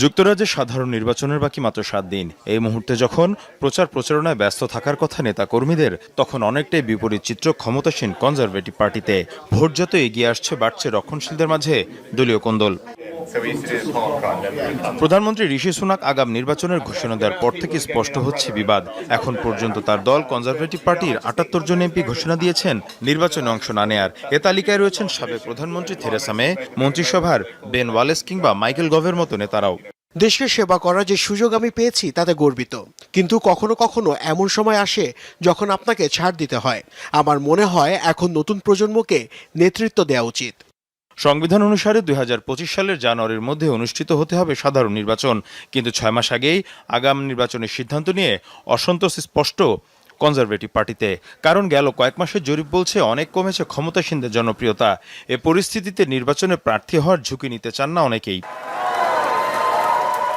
যুক্তরাজ্যে সাধারণ নির্বাচনের বাকি মাত্র 7 দিন। এই মুহূর্তে যখন প্রচারণায় ব্যস্ত থাকার কথা নেতা কর্মীদের, তখন অনেকটাই বিপরীত চিত্র ক্ষমতাসীন কনজারভেটিভ পার্টিতে। ভোট যত এগিয়ে আসছে, বাড়ছে রক্ষণশীলদের মাঝে দলীয় কোন্দল। প্রধানমন্ত্রী ঋষি সুনাক আগাম নির্বাচনের ঘোষণা দেওয়ার পর থেকে স্পষ্ট হচ্ছে বিবাদ। এখন পর্যন্ত তার দল কনজারভেটিভ পার্টির ৭৮ জন এমপি ঘোষণা দিয়েছেন নির্বাচনে অংশ না নেয়ার। এ তালিকায় রয়েছেন সাবেক প্রধানমন্ত্রী থেরেসা মে, মন্ত্রিসভার বেন ওয়ালেস কিংবা মাইকেল গভের মতো নেতারাও। দেশকে সেবা করার যে সুযোগ আমি পেয়েছি তাতে গর্বিত, কিন্তু কখনো কখনো এমন সময় আসে যখন আপনাকে ছাড় দিতে হয়। আমার মনে হয় এখন নতুন প্রজন্মকে নেতৃত্ব দেওয়া উচিত। সংবিধান অনুসারে ২০২৫ সালের জানুয়ারির মধ্যে অনুষ্ঠিত হতে হবে সাধারণ নির্বাচন, কিন্তু ৬ মাস আগেই আগাম নির্বাচনের সিদ্ধান্ত নিয়ে অসন্তোষ স্পষ্ট কনজারভেটিভ পার্টিতে। কারণ গেল কয়েক মাসের জরিপ বলছে অনেক কমেছে ক্ষমতাসীনদের জনপ্রিয়তা। এ পরিস্থিতিতে নির্বাচনে প্রার্থী হওয়ার ঝুঁকি নিতে চান না অনেকেই।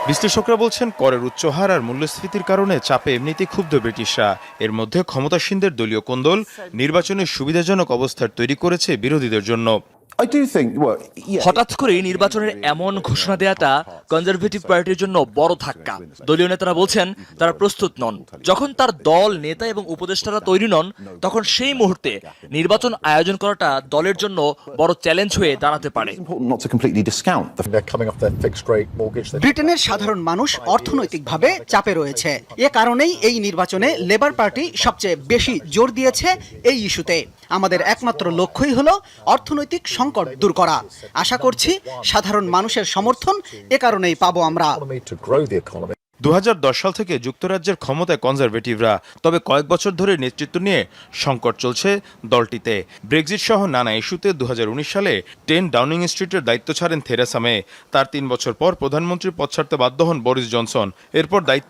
বিশ্লেষকরা বলছেন, করের উচ্চ হার আর মূল্যস্ফীতির কারণে চাপে এমনিতেই ক্ষুব্ধ ব্রিটিশরা। এর মধ্যে ক্ষমতাসীনদের দলীয় কোন্দল নির্বাচনের সুবিধাজনক অবস্থার তৈরি করেছে বিরোধীদের জন্য। হঠাৎ করে নির্বাচনের এমন ঘোষণা দেওয়াটা কনজারভেটিভ পার্টির জন্য বড় ধাক্কা। দলীয় নেতারা বলছেন তারা প্রস্তুত নন। যখন তার দল, নেতা এবং উপদেষ্টারা তৈরি নন, তখন সেই মুহূর্তে নির্বাচন আয়োজন করাটা দলের জন্য বড় চ্যালেঞ্জ হয়ে দাঁড়াতে পারে। ব্রিটেনের সাধারণ মানুষ অর্থনৈতিকভাবে চাপে রয়েছে। এ কারণেই এই নির্বাচনে লেবার পার্টি সবচেয়ে বেশি জোর দিয়েছে এই ইস্যুতে। আমাদের একমাত্র লক্ষ্যই হলো অর্থনৈতিক সংকট দূর করা। আশা করছি সাধারণ মানুষের সমর্থন এ কারণেই পাবো আমরা। ২০১০ সাল থেকে যুক্তরাজ্যের ক্ষমতায় কনজারভেটিভরা, তবে কয়েক বছর ধরে নেতৃত্ব নিয়ে সংকট চলছে দলটিতে। ব্রেক্সিট সহ নানা ইস্যুতে ২০১৯ সালে 10 ডাউনিং স্ট্রিটের দায়িত্ব ছাড়েন থেরেসা মে। তার ৩ বছর পর প্রধানমন্ত্রীর পদ ছাড়তে বাধ্য হন বরিস জনসন। এরপর দায়িত্ব